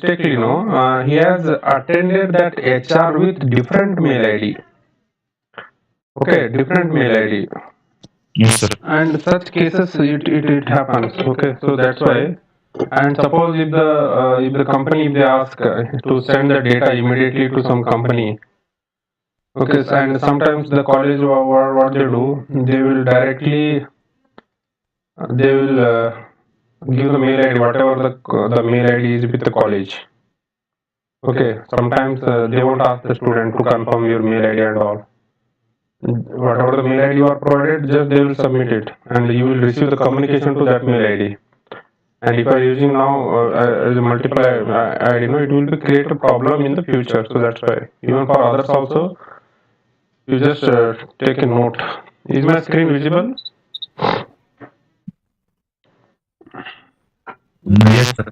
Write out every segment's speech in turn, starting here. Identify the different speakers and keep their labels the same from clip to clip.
Speaker 1: mistakenly, he has attended that HR with different mail ID. Okay, different mail ID.
Speaker 2: Yes, sir.
Speaker 1: And such cases it happens. Okay, so that's why. And suppose if the company, if they ask to send the data immediately to some company. Okay, and sometimes the college, what they do, they will directly they will give the mail ID, whatever the mail ID is with the college. Okay, sometimes they won't ask the student to confirm your mail ID and all. Whatever the mail ID you are provided, just they will submit it, and you will receive the communication to that mail ID. And if you are using now as a multiple ID, it will be create a problem in the future. So that's why even for others also, you just take a note. Is my screen visible?
Speaker 2: Yes, sir.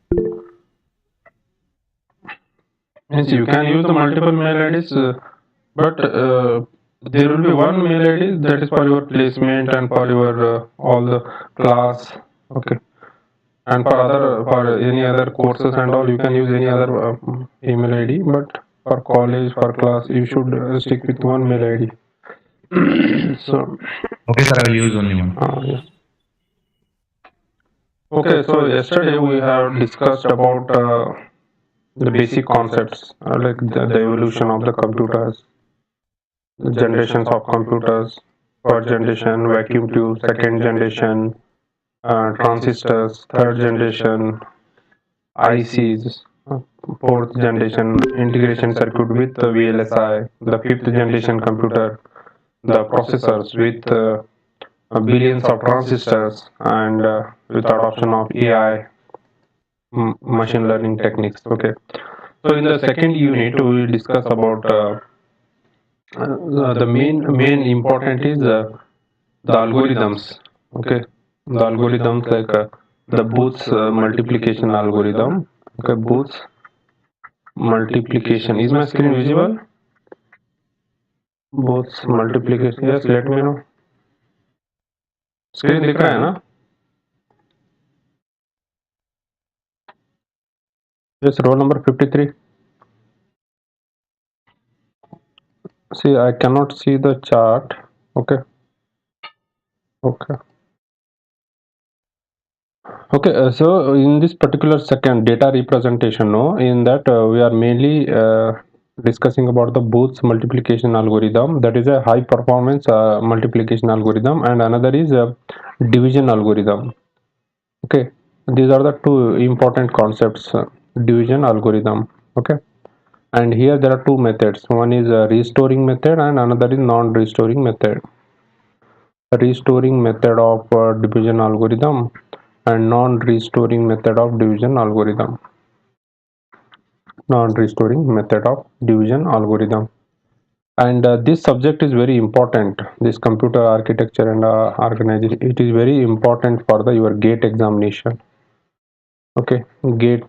Speaker 1: Means you can use the multiple mail IDs, but there will be one mail ID that is for your placement and for your all the class. Okay, and for any other courses and all, you can use any other email ID. But for college, for class, you should stick with one mail ID. So
Speaker 2: Okay, sir. I will use only one.
Speaker 1: yeah. Okay, so yesterday we have discussed about the basic concepts like the evolution of the computers, generations of computers, first generation, vacuum tube, second generation, transistors, third generation, ICs, fourth generation integration circuit with the VLSI, the fifth generation computer, the processors with billions of transistors, and with adoption of AI, machine learning techniques. Okay, so in the second unit we will discuss about the main important is the algorithms. Okay, the algorithms like the Booth's multiplication algorithm. Okay, Booth's multiplication. Is my screen visible? Booth's multiplication. Yes, let me know. Screen दिख रहा है ना? Yes, roll number 53. See, I cannot see the chart. Okay. Okay. Okay, so in this particular second data representation, no, in that we are mainly discussing about the Booth's multiplication algorithm. That is a high performance multiplication algorithm, and another is a division algorithm. Okay, these are the two important concepts. Division algorithm. Okay, and here there are two methods. One is a restoring method, and another is non-restoring method. Restoring method of division algorithm and non-restoring method of division algorithm. Non-restoring method of division algorithm. And this subject is very important. This computer architecture and organization, it is very important for the your gate examination. Okay, gate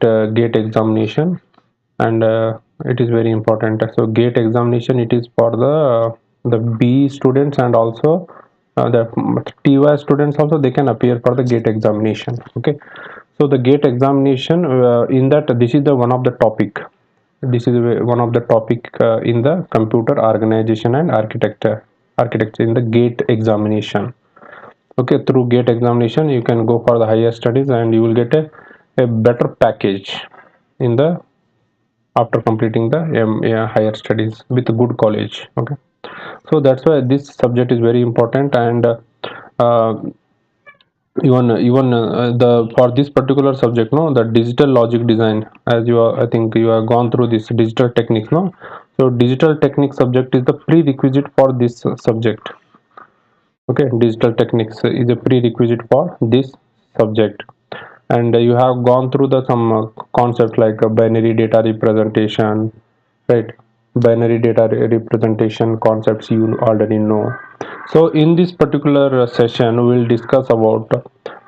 Speaker 1: examination, and it is very important. So gate examination, it is for the B students, and also the TY students also, they can appear for the gate examination. Okay, so the gate examination, in that this is the one of the topic. This is one of the topic in the computer organization and architecture in the gate examination. Okay, through gate examination you can go for the higher studies, and you will get a better package in the after completing the higher studies with a good college. Okay, so that's why this subject is very important. And uh, even the for this particular subject, no, the digital logic design, as you are, I think you have gone through this digital techniques, no. So digital technique subject is the prerequisite for this subject. Okay, digital techniques is a prerequisite for this subject. And you have gone through the some concepts like binary data representation, right? Binary data representation concepts you already know. So in this particular session we will discuss about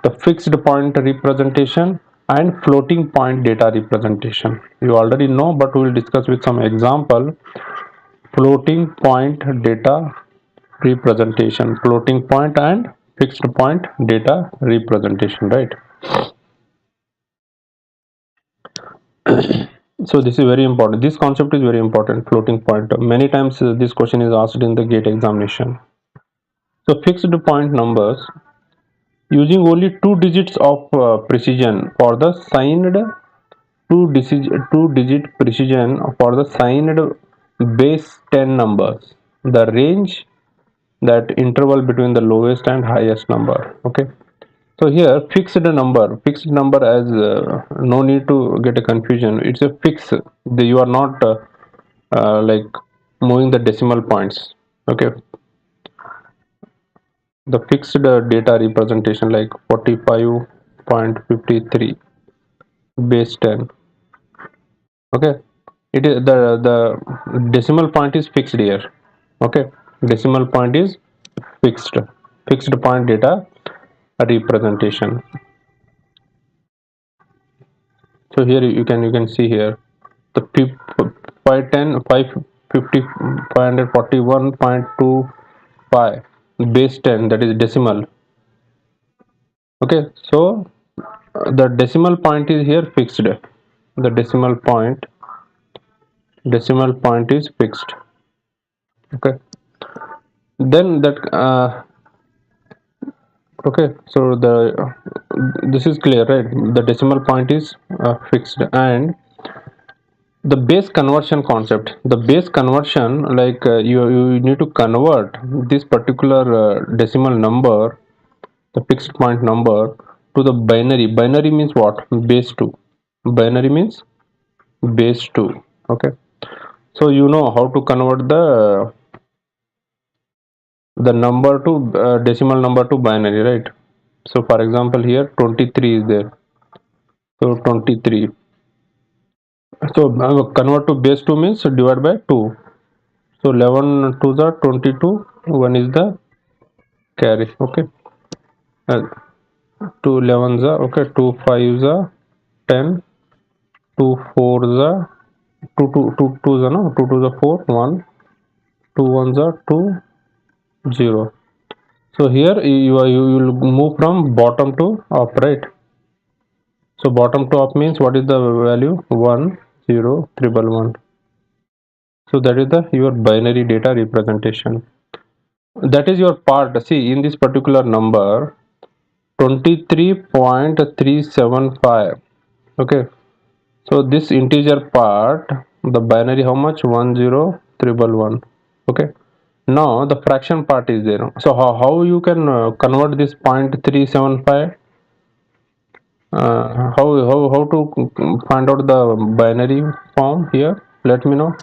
Speaker 1: the fixed point representation and floating point data representation. You already know, but we will discuss with some example. Floating point data representation, floating point and fixed point data representation, right? So this is very important. This concept is very important. Floating point. Many times this question is asked in the gate examination. So fixed point numbers using only two digits of precision for the signed two digit precision for the signed base 10 numbers. The range, that interval between the lowest and highest number. Okay. So here fixed number as no need to get a confusion. It's a fix. You are not like moving the decimal points. Okay, the fixed data representation like 45.53 base 10. Okay, it is the decimal point is fixed here. Okay, decimal point is fixed point data representation. So here you can see here the 510 550 541.25 base 10, that is decimal. Okay, so the decimal point is here fixed. The decimal point is fixed. Okay, then that okay, so the this is clear, right? The decimal point is fixed. And the base conversion concept, the base conversion, like you need to convert this particular decimal number, the fixed point number, to the binary means what? Base 2. Binary means base 2. Okay, so you know how to convert the number to decimal number to binary, right? So for example here 23 is there, so 23. So convert to base 2 means divide by 2. So 11 to the 22, 1 is the carry. Okay, uh, 2 11 the, okay, 2 5 the 10, 2 4 the 2 2 2 2 the, no, 2 2 the 4 1, 2 1 the 2 0. So here you will move from bottom to up, right? So bottom to up means what is the value? 1 0 triple 1. So that is the your binary data representation. That is your part. See, in this particular number 23.375. Okay, so this integer part, the binary, how much? 10311. Okay, now the fraction part is there. So how you can convert this 0.375? How to find out the binary form here? Let me know.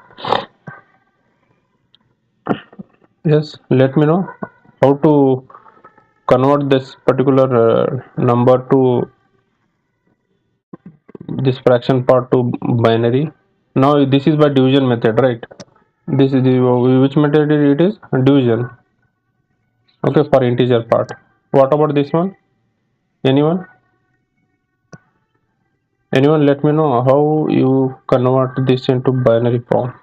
Speaker 1: Yes, let me know how to convert this particular number to this fraction part to binary. Now this is by division method, right? This is the, which method it is? Division. Okay, for integer part. What about this one? Anyone? Anyone, let me know how you convert this into binary form.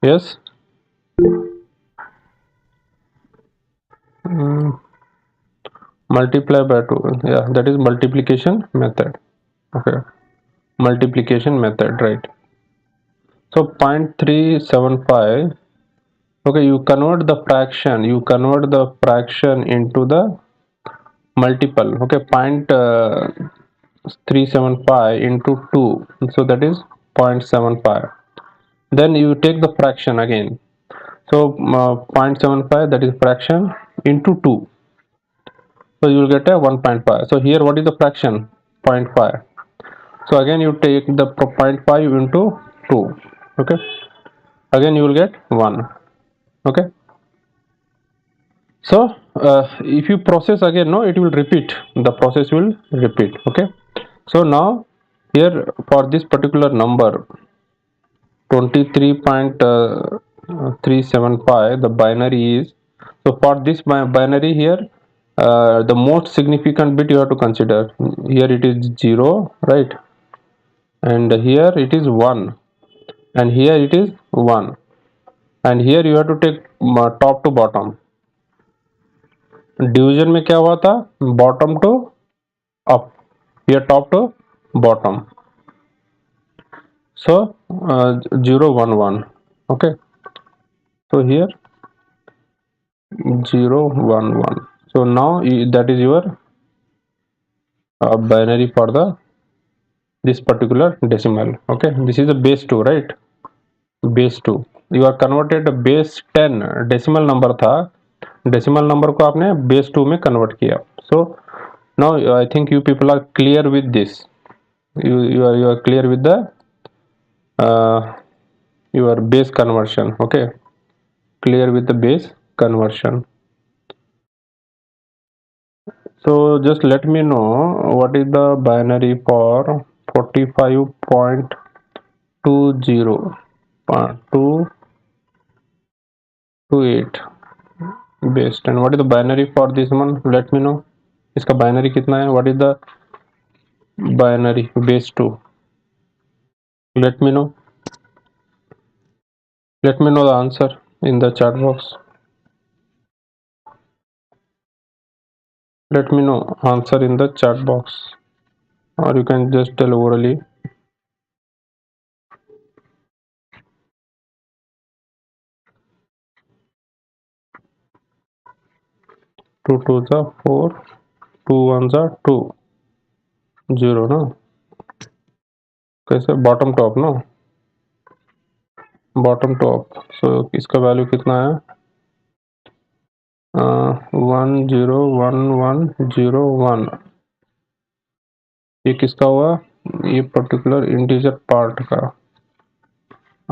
Speaker 1: Yes. Mm, multiply by 2. Yeah, that is multiplication method. Okay, multiplication method, right? So 0.375. Okay, you convert the fraction. You convert the fraction into the multiple. Okay, 0.375 into 2, so that is 0.75. Then you take the fraction again. So 0.75, that is fraction, into 2, so you will get a 1.5. So here what is the fraction? 0.5. So again you take the 0.5 into 2. Okay, again you will get 1. Okay, so if you process again, no, it will repeat, the process will repeat. Okay, so now here for this particular number 23.375, the binary is, so for this binary here, the most significant bit you have to consider. Here it is 0, right? And here it is 1, and here it is 1, and here you have to take top to bottom. Division में क्या हुआ था? Bottom to up, here top to bottom. So 0 1 1. Okay, so here 0 1 1. So now that is your binary for the this particular decimal. Okay, this is a base 2, right? Base 2 you are converted base 10 decimal number था, decimal number को आपने base 2 में convert किया. So now I think you people are clear with this. You are clear with the uh, your base conversion. Okay, clear with the base conversion. So just let me know what is the binary for 45.20 228 base 10. What is the binary for this one? Let me know. इसका binary कितना है? What is the binary base 2? Let me know. Let me know the answer in the chat box. Let me know answer in the chat box, or you can just tell orally. 2 2s are 4, 2 1s are 2, 0 ना. कैसे bottom top ना, bottom top. So इसका value कितना है? 1 0 1 1 0 1. ये किसका हुआ? ये पर्टिकुलर इंटीजर पार्ट का.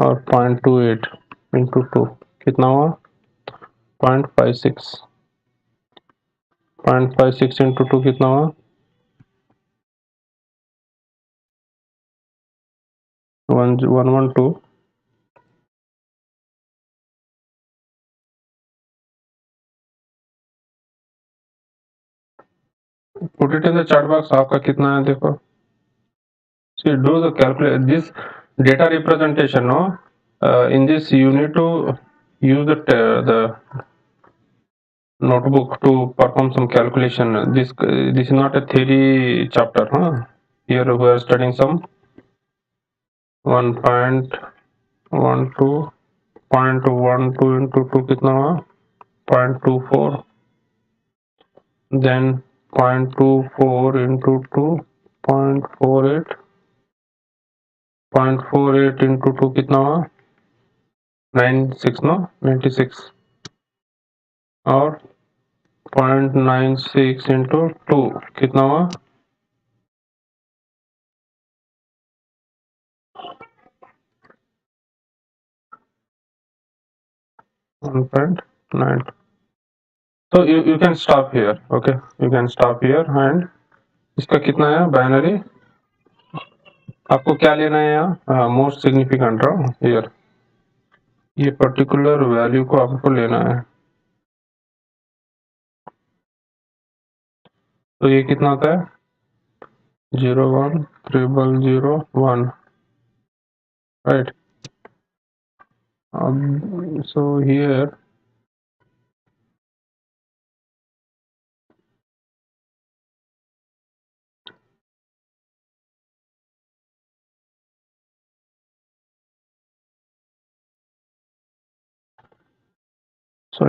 Speaker 1: और 0.28 इंटू 2 कितना हुआ? 0.56. 0.56 इंटू 2 कितना हुआ? 112. Put it in the chat box. आपका कितना है देखो. See, do the calculate this data representation. No, in this you need to use the notebook to perform some calculation. This is not a theory chapter, huh? Here we are studying some 1.12. 0.12 into 2 कितना हुआ? 0.24. Then 0.24 into 2 0.48. 0.48 into 2 कितना हुआ? 96 no 96. और 0.96 into 2 कितना हुआ? 1.9. So you can stop here. Okay, you can stop here. And इसका कितना है बाइनरी? आपको क्या लेना है यहाँ? मोस्ट सिग्निफिकेंट हियर, ये पर्टिकुलर वैल्यू को आपको लेना है. तो ये कितना आता है? 0 1 0 0 1, right? So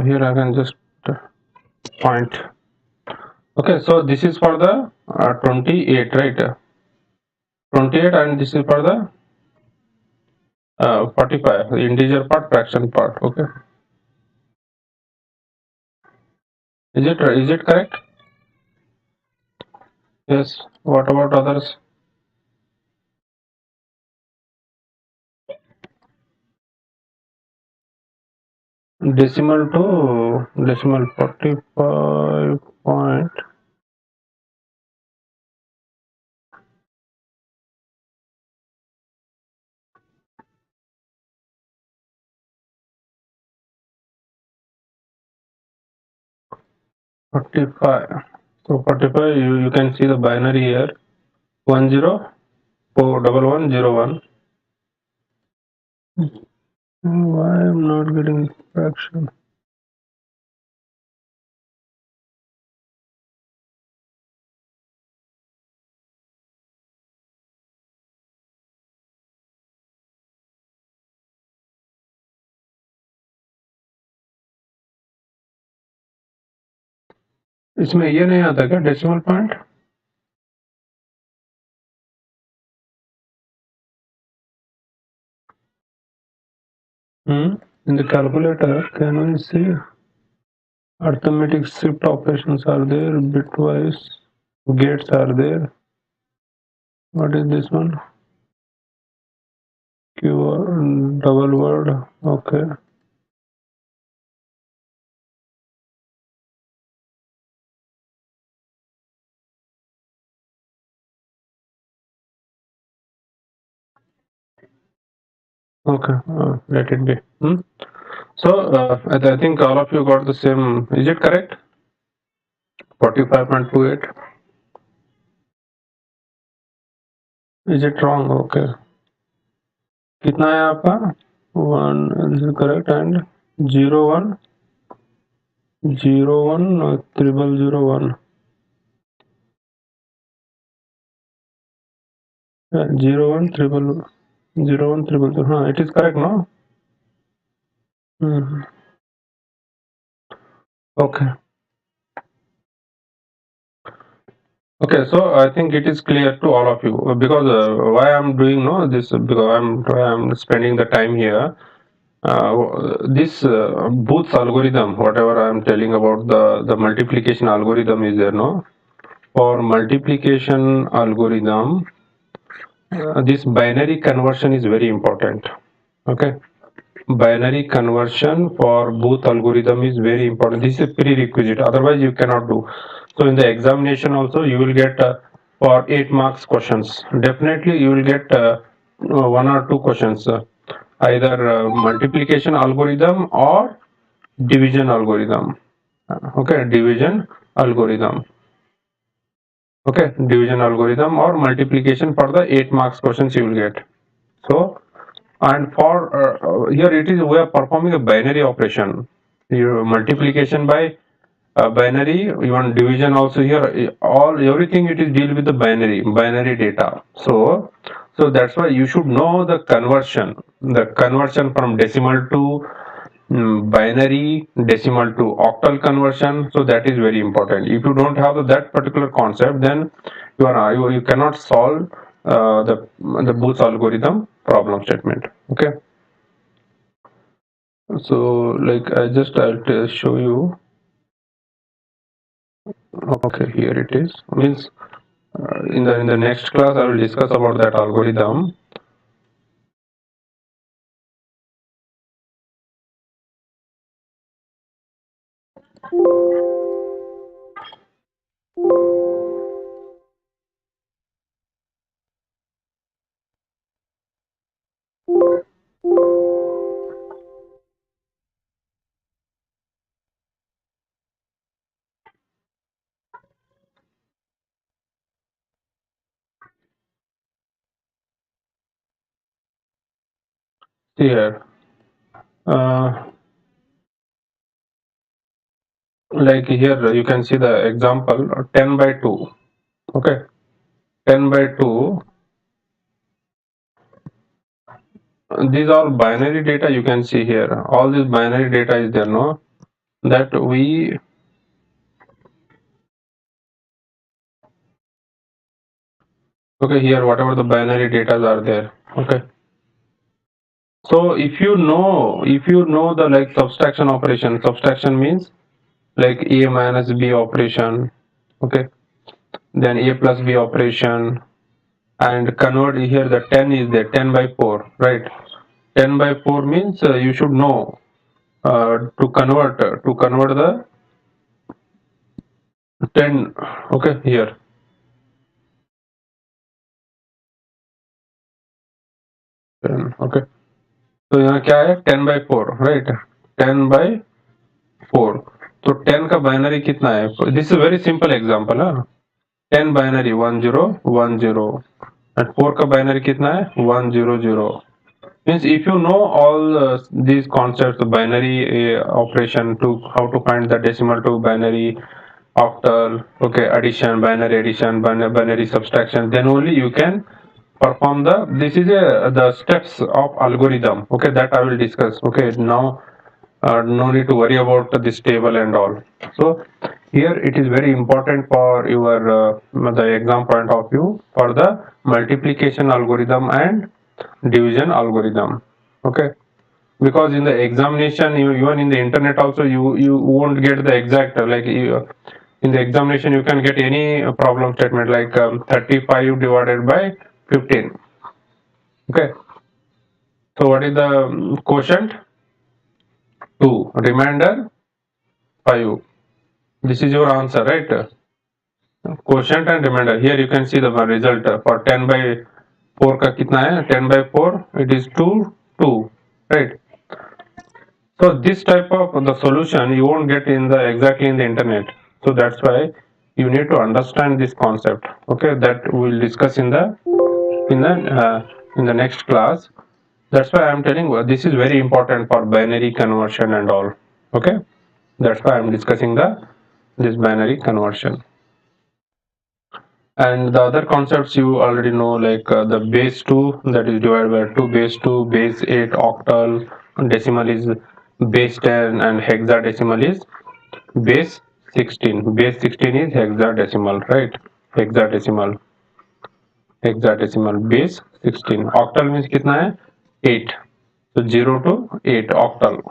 Speaker 1: here I can just point. Okay, so this is for the 28, right? 28, and this is for the 45, the integer part, fraction part. Okay, is it correct? Yes. What about others? Decimal to decimal 45 point. So 45, you can see the binary here. 1041101. Why I'm not getting fraction? इसमें ये नहीं आता क्या decimal point? In the calculator, can we see arithmetic shift operations are there, bitwise gates are there. What is this one? Q double word. Okay. Okay. Let it be. So I think all of you got the same. Is it correct? 45.28. Is it wrong? Okay. कितना है आपका? 1. This is correct. And 01 01 0001. 01 triple 01 triple 0. Huh, it is correct, no? Okay. Okay, so I think it is clear to all of you because why I'm doing this because I'm spending the time here. This Booth's algorithm, whatever I'm telling about the multiplication algorithm is there, no? For multiplication algorithm, this binary conversion is very important. Okay, binary conversion for Booth algorithm is very important. This is a prerequisite, otherwise you cannot do. So in the examination also you will get for 8 marks questions, definitely you will get 1 or 2 questions, either multiplication algorithm or division algorithm. Okay, division algorithm. Okay, division algorithm or multiplication for the 8 marks questions you will get. So, and for here it is we are performing a binary operation. Your multiplication by binary, even division also here, all everything it is deal with the binary data. So that's why you should know the conversion from decimal to binary, decimal to octal conversion. So that is very important. If you don't have that particular concept, then you cannot solve the Booth algorithm problem statement. Okay. So like I'll show you. Okay, here it is. Means in the next class I will discuss about that algorithm. See here. Uh, like here you can see the example 10 by 2. Okay, 10 by 2. These are binary data you can see here. All this binary data is there, no? That we okay here whatever the binary data are there. Okay. So if you know the like subtraction operation, subtraction means like a minus b operation. Okay. Then a plus b operation, and convert here the 10 is there, 10 by 4, right? 10 by 4 means you should know to convert the 10. Okay, here 10. Okay, तो यहाँ क्या है 10 by 4, right? 10 by 4. तो 10 का binary कितना है? This is very simple example है. 10 binary 1010 and 4 का बाइनरी कितना है? 100. Means if you know all these concepts, binary operation, to how to find the decimal to binary, octal, okay, addition, binary addition, binary subtraction, then only you can perform this is the steps of algorithm. Okay, that I will discuss. Okay, now no need to worry about this table and all. So Here it is very important for your the exam point of view for the multiplication algorithm and division algorithm. Okay, because in the examination, even in the internet also, you won't get the exact in the examination you can get any problem statement like 35 divided by 15. Okay, so what is the quotient? 2, remainder 5. This is your answer, right? Quotient and remainder. Here you can see the result for 10 by 4 का कितना है? 10 by 4 it is 2 2, right? So this type of the solution you won't get in the exactly in the internet. So that's why you need to understand this concept. Okay, that we'll discuss in the in the next class. That's why I'm telling you this is very important for binary conversion and all. Okay, that's why I'm discussing this binary conversion. And the other concepts you already know, like the base 2, that is divided by 2, base 2, base 8, octal, decimal is base 10, and hexadecimal is base 16. Base 16 is hexadecimal, right? Hexadecimal, hexadecimal, base 16. Octal means कितना है? 8. So 0 to 8 octal.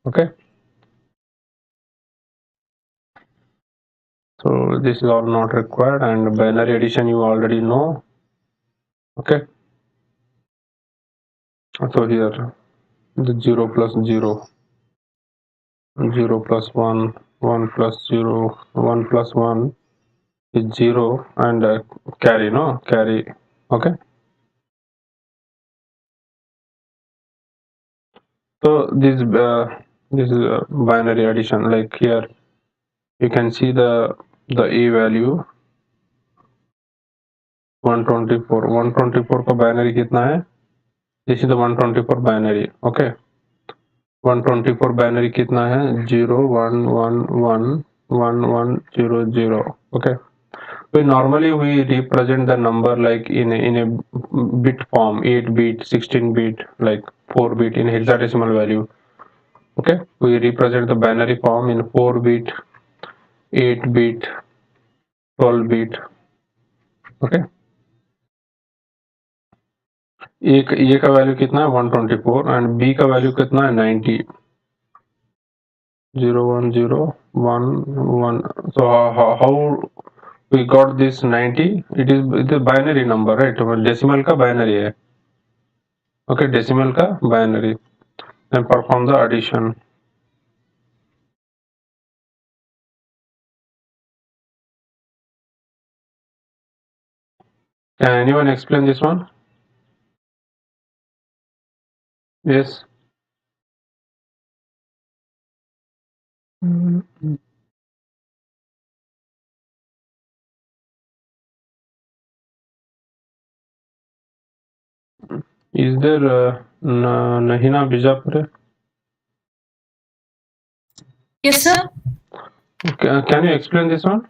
Speaker 1: Okay. So this is all not required, and binary addition you already know. Okay. So here the 0 plus 0. 0 plus 1, 1 plus 0, 1 plus 1 is 0, and carry, no? Carry, okay? So this is binary addition, like here you can see the A value 124. 124 का binary कितना है? This is the 124 binary, okay? 124 binary कितना है? 0 1 1 1 1 1 0 0, okay? Normally we represent the number like in a bit form, 8 bit, 16 bit, like 4 bit in hexadecimal value. Okay, we represent the binary form in 4 bit, 8 bit, 12 bit. Okay, ए का value कितना है? 124, and B का value कितना है? 90. 0 1 0 1 1. So how we got this 90? It is binary number, right? Decimal का binary है. Okay, decimal का binary. And perform the addition. Can anyone explain this one? Yes. Is there Nahina Bijapure?
Speaker 3: Yes, sir.
Speaker 1: Can you explain this one?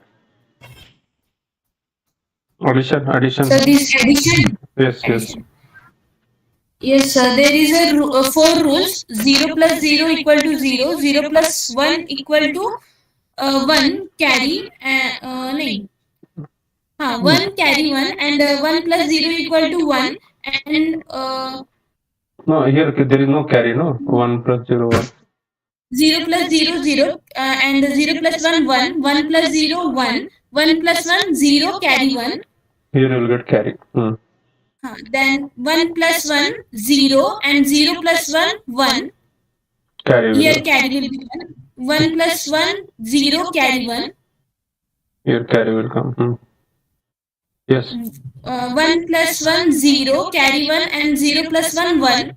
Speaker 1: Addition.
Speaker 3: So this addition.
Speaker 1: Yes, yes.
Speaker 3: Addition. Yes, sir. There is a 4 rules. 0 plus 0 equal to 0. 0 plus 1 equal to 1 carry. Nahin. 1 carry 1 and 1 plus 0 equal to 1 and
Speaker 1: No, here there is no carry, no? 1 plus 0 1.
Speaker 3: 0 plus 0 0 and 0 plus 1 1. 1 plus 0 1. 1 plus 1 0 carry 1.
Speaker 1: Here you will get carry.
Speaker 3: Then 1 plus 1 0 and 0 plus 1 1.
Speaker 1: Carry.
Speaker 3: Here carry will be 1. 1 plus 1 0 carry 1.
Speaker 1: Here carry will come. Yes.
Speaker 3: 1 plus 1 0 carry 1 and 0 plus 1 1.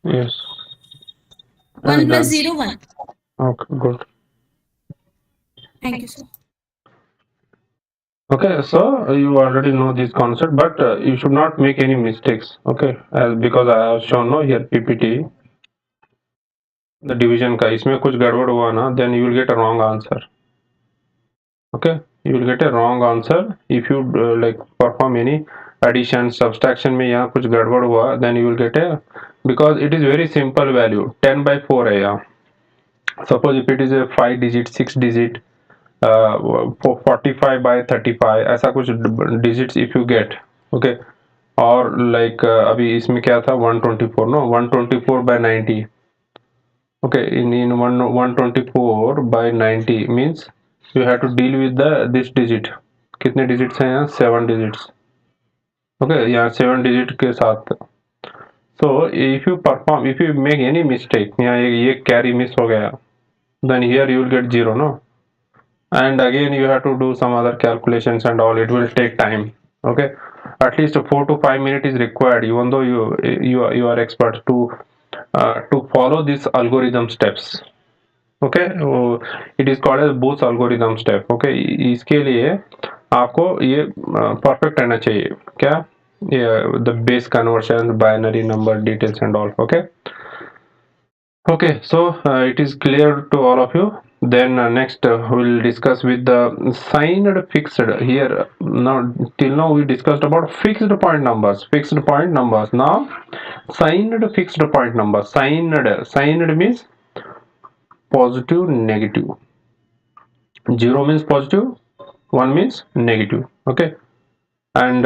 Speaker 1: Yes.
Speaker 3: 1 plus 0 1.
Speaker 1: Okay, good.
Speaker 3: Thank you, sir.
Speaker 1: Okay, so you already know this concept, but you should not make any mistakes. Okay, because I have shown no here PPT the division का इसमें कुछ गड़बड़ हुआ ना, then you will get a wrong answer. Okay, you will get a wrong answer if you like perform any addition subtraction में यहाँ कुछ गड़बड़ हुआ, then you will get a, because it is very simple value 10 by 4 है यहाँ. Suppose if it is a 5 digit 6 digit 45 by 35 ऐसा कुछ digits if you get, okay, और like अभी इसमें क्या था 124 no 124 by 90, okay, in 124 by 90 means you have to deal with the this digit. कितने digits हैं यहाँ 7 digits, okay, यहाँ 7 digit के साथ. So if you make any mistake, यहाँ ये carry miss हो गया, then here you will get 0 no, and again you have to do some other calculations and all, it will take time, okay, at least 4 to 5 minutes is required, even though you are expert to follow this algorithm steps, okay. It is called as Booth algorithm step, okay. इसके लिए आपको ये perfect रहना चाहिए, क्या ये the base conversions, binary number details and all, okay. Okay, so it is clear to all of you. Then next we'll discuss with the signed fixed. Here now till now we discussed about fixed point numbers. Fixed point numbers. Now signed fixed point numbers. Signed means positive, negative. 0 means positive, 1 means negative. Okay, and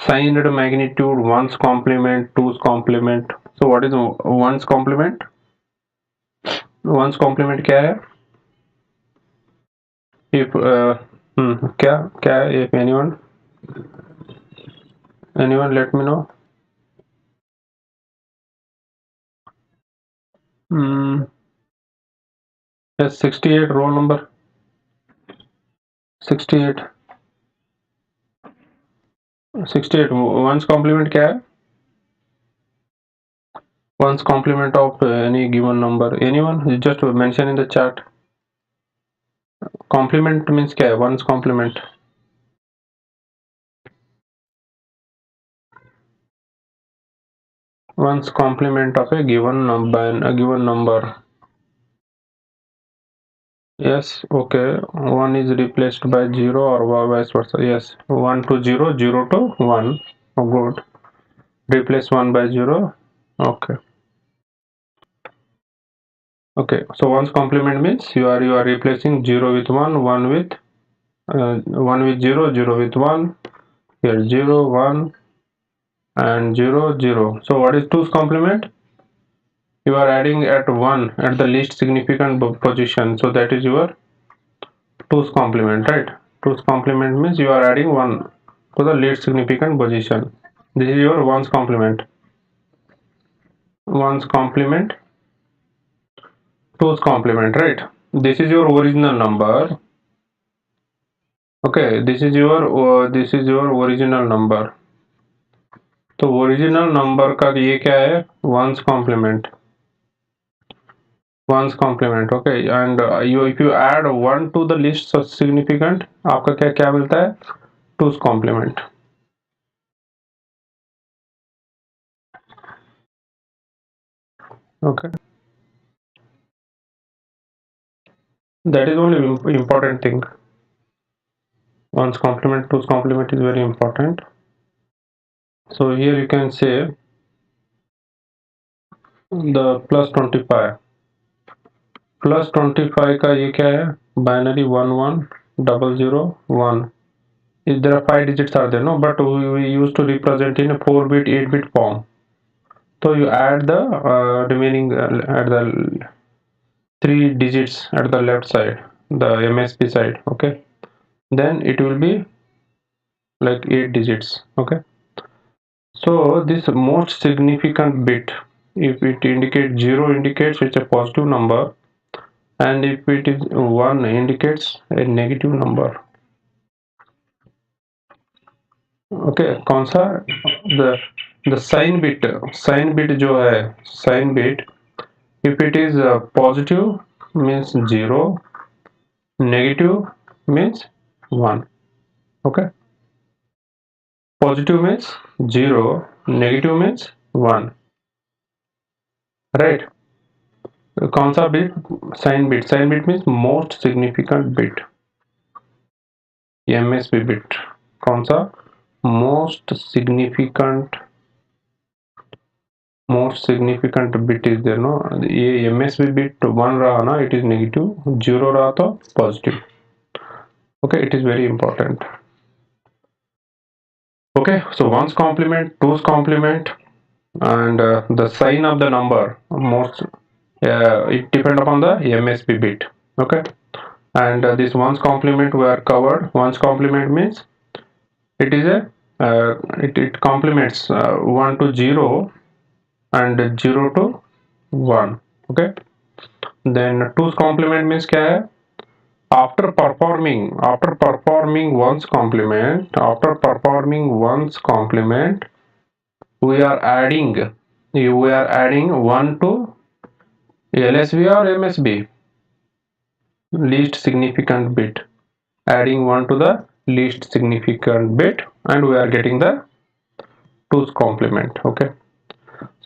Speaker 1: signed magnitude, 1's complement, 2's complement. So what is 1's complement? 1's complement क्या है? If क्या क्या if anyone let me know. Yes, 68 roll number 68 68 one's complement क्या है? One's complement of any given number. Anyone just mention in the chat. Complement means क्या है? One's complement. One's complement of a given number. Yes, okay. 1 is replaced by 0 or vice versa. Yes, 1 to 0, 0 to 1. Oh, good. Replace 1 by 0. Okay. Okay, so 1's complement means you are replacing 0 with 1, 1 with 1 with 0, 0 with 1. Here 0, 1 and 0, 0. So what is 2's complement? You are adding at 1 at the least significant position. So that is your 2's complement, right? 2's complement means you are adding 1 to the least significant position. This is your 1's complement. 1's complement, 2's complement, right? This is your original number. Okay, this is your original number. तो original number का ये क्या है? Ones complement. Ones complement, okay. And you if you add 1 to the list significant, आपका क्या क्या मिलता है? 2's complement. Okay, that is only important thing. One's complement, 2's complement is very important. So here you can say the plus 25. Plus 25 का ये क्या है? Binary 1 1 0 0 1. If there are 5 digits are there, no, but we used to represent in a 4-bit 8-bit form. So you add the remaining at the 3 digits at the left side, the MSP side, okay, then it will be like 8 digits, okay. So this most significant bit, if it indicates 0 indicates it's a positive number, and if it is 1 indicates a negative number, okay. कौन सा? the sign bit जो है, sign bit, if it is positive means 0, negative means 1, okay. Positive means 0, negative means 1, right. कौन सा bit? Sign bit. Sign bit means most significant bit. MSB bit. कौन सा? most significant bit is there, no. ये MSB bit 1 रहा ना, it is negative. 0 रहा तो positive. Okay, it is very important. Okay, so ones complement, twos complement, and the sign of the number most it depend upon the MSB bit. Okay, and this ones complement we are covered. Ones complement means it is a it complements 1 to 0 and 0 to 1. Okay, then twos complement means क्या है? After performing one's complement, we are adding 1 to LSB or MSB, least significant bit, adding 1 to the least significant bit, and we are getting the twos complement. Okay,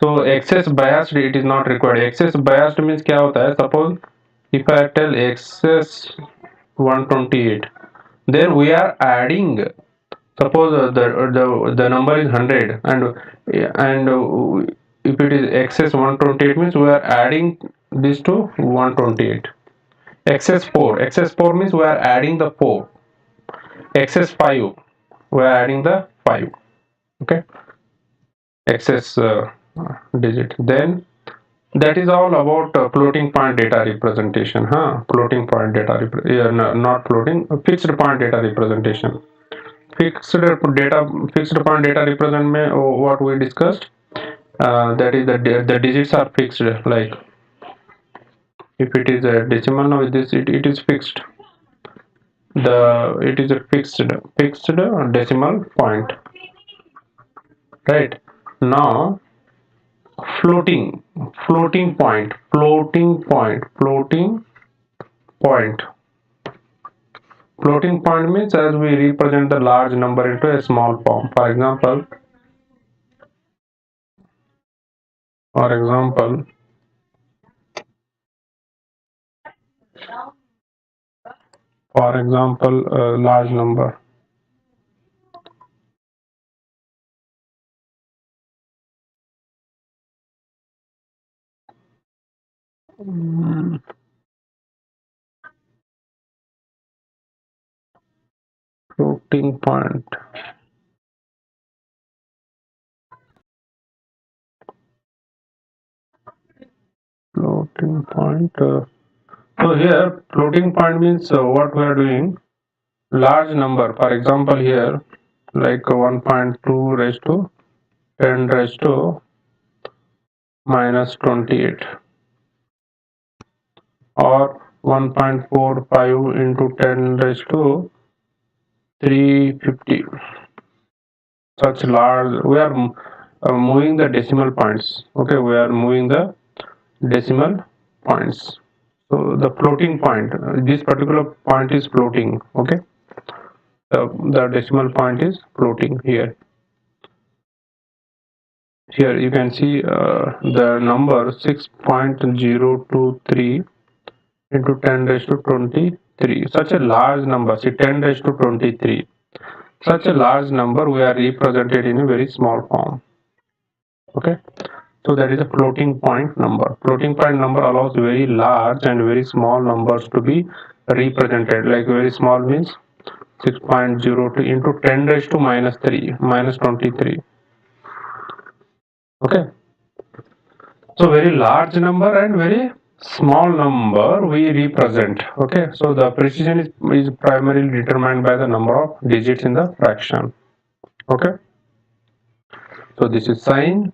Speaker 1: so excess biased it is not required. Excess biased means क्या होता है? Suppose if I tell excess 128, then we are adding, suppose the number is 100, and if it is excess 128 means we are adding this to 128. Excess 4 means we are adding the 4. Excess 5 we are adding the 5. Okay, excess digit. Then that is all about floating point data representation. Floating point data not floating, fixed point data representation. Fixed point data represent में what we discussed, that is the digits are fixed. Like if it is a decimal, now this it is fixed. It is a fixed decimal point, right? Now floating point, point. Floating point means as we represent the large number into a small form. For example, a large number. Floating point. Floating point. So here, floating point means what we are doing. Large number. For example, here, like 1.2 raised to 10 raised to minus 28, or 1.45 into 10 raised to 350. Such large. We are moving the decimal points. Okay, we are moving the decimal points. So the floating point, this particular point is floating. Okay, the decimal point is floating here. Here you can see the number 6.023 into 10 raised to 23. Such a large number, see 10 raised to 23. Such a large number we are represented in a very small form. Okay, so that is a floating point number. Floating point number allows very large and very small numbers to be represented. Like very small means 6.02 into 10 raised to minus 3, minus 23. Okay, so very large number and very small number we represent. Okay, so the precision is primarily determined by the number of digits in the fraction. Okay, so this is sign.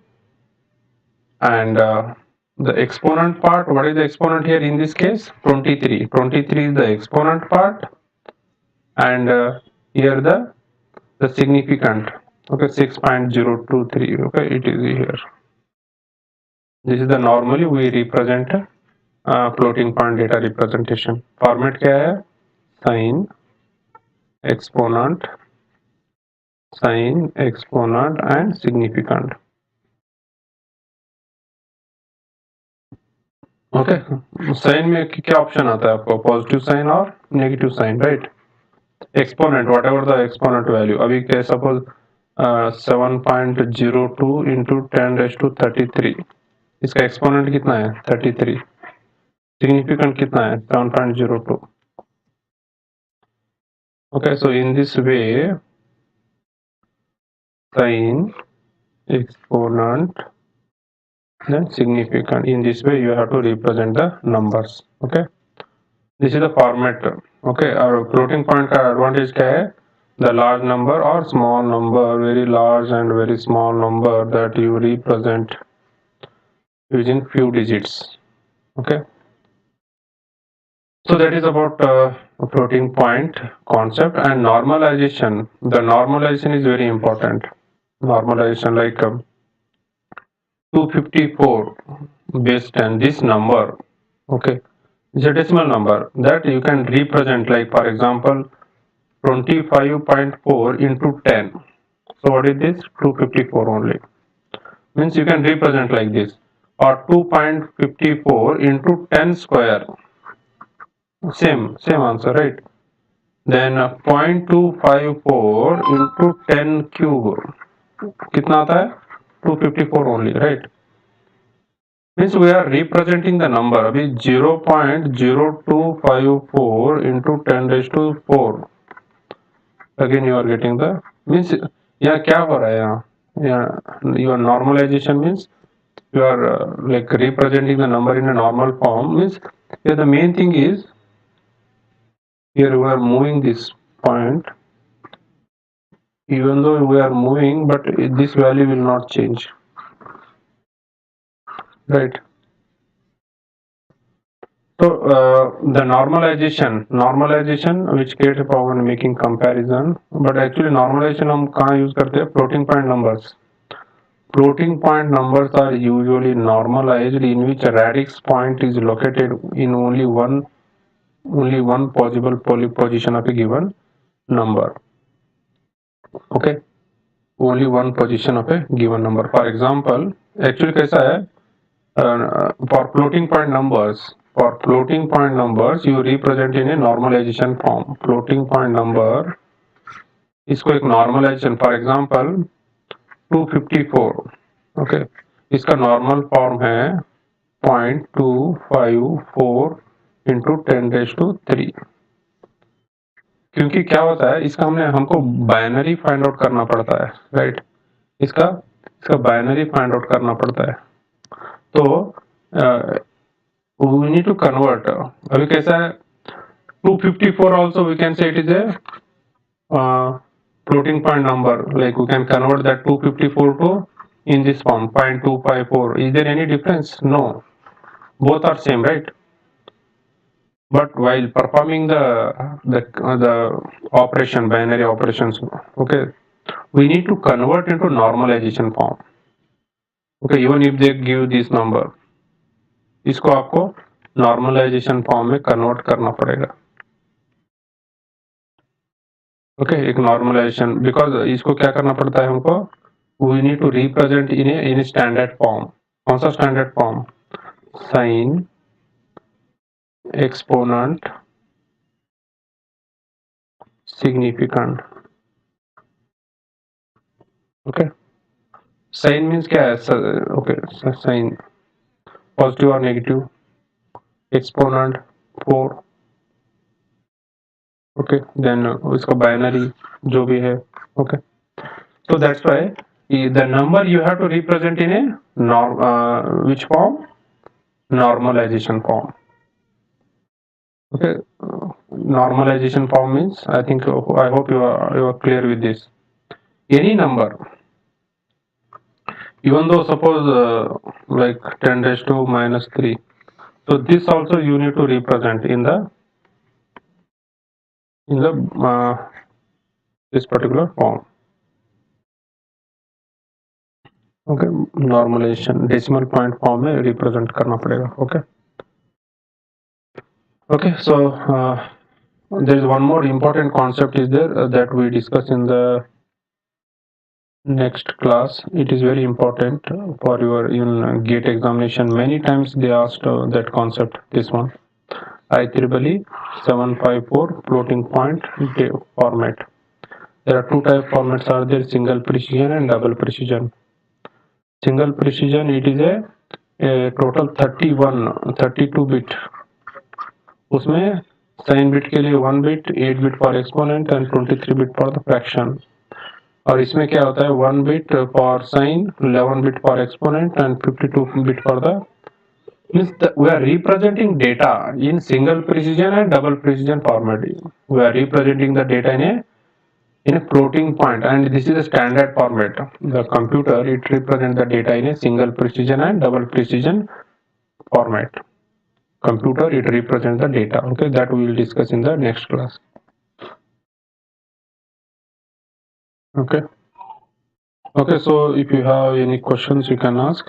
Speaker 1: And the exponent part, what is the exponent here in this case? 23. 23 is the exponent part, and here the significant. Okay, 6.023. Okay, it is here. This is the normally we represent floating point data representation. Format क्या है? Sign, exponent and significant. Okay, sign में क्या option आता है आपको? Positive sign और negative sign, right? Exponent, whatever the exponent value. अभी के सपोज 7.02 इंटू 10 रेज टू 33, इसका एक्सपोनेंट कितना है? 33. सिग्निफिकेंट कितना है? 7.02. Okay, so in this way, sign, exponent, then significant. In this way, you have to represent the numbers. Okay, this is the format. Okay, our floating point का advantage क्या है? The large number or small number, very large and very small number that you represent using few digits. Okay, so that is about floating point concept and normalization. The normalization is very important. Normalization like 254 base 10, this number, okay, is a decimal number that you can represent, like for example 25.4 into 10. So what is this? 254 only. Means you can represent like this, or 2.54 into 10 square. Same answer, right? Then 0.254 into 10 cube. कितना आता है? 254 only, right? Means we are representing the number. अभी 0.0254 into 10 raised to 4. Again you are getting the means यहाँ क्या हो रहा है यहाँ your normalization means you are like representing the number in a normal form. Means here the main thing is here we are moving this point, even though we are moving, but this value will not change, right? So the normalization which creates a problem making comparison, but actually normalization हम कहाँ use करते हैं? Floating point numbers. Floating point numbers are usually normalized in which a radix point is located in only one possible position of a given number. Okay, only one position of a given number. For example, actually कैसा है? For floating point numbers you represent in a normalization form. Floating point number इसको एक normalization, for example 254, okay, इसका normal form है 0.254 into 10 raised to 3. क्योंकि क्या होता है, इसका हमको बाइनरी फाइंड आउट करना पड़ता है, राइट? इसका बाइनरी फाइंड आउट करना पड़ता है, तो we need to convert. अभी कैसा है? 254 also we can say it is a floating point number, like we can convert that 254 to in this form 0.254. Is there any difference? No, both are same, right? But while performing the operation, binary operations, okay, we need to convert into normalization form. Okay, even if they give this number, इसको आपको normalization form में convert करना पड़ेगा. Okay, एक normalisation, because इसको क्या करना पड़ता है हमको? We need to represent in standard form. कौन सा standard form? Sign, exponent, significant. Okay, sign means क्या है? ओके, साइन पॉजिटिव और नेगेटिव, एक्सपोनेंट 4. ओके, देन इसका बाइनरी जो भी है. Okay, so that's why the number you have to represent in a which form? Normalization form. Okay, normalization form means, I hope you are clear with this. Any number, even though suppose like 10 raised to minus 3, so this also you need to represent in the this particular form. Okay, normalization decimal point form में represent करना पड़ेगा. Okay. Okay, so there is one more important concept is there that we discuss in the next class. It is very important for your GATE examination. Many times they asked that concept, this one, IEEE 754 floating point format. There are two type formats are there: single precision and double precision. Single precision, it is a total 32 bit. उसमें sign bit के लिए 1 bit, 8 bit for exponent and 23 bit for the fraction. और इसमें क्या होता है 1 bit for sign, 11 bit for exponent and 52 bit for the means we are representing data in single precision and double precision format. We are representing the data in a floating point, and this is a standard format. The computer it represents the data in a single precision and double precision format. Computer it represents the data. Okay, that we will discuss in the next class. Okay. Okay, so if you have any questions you can ask.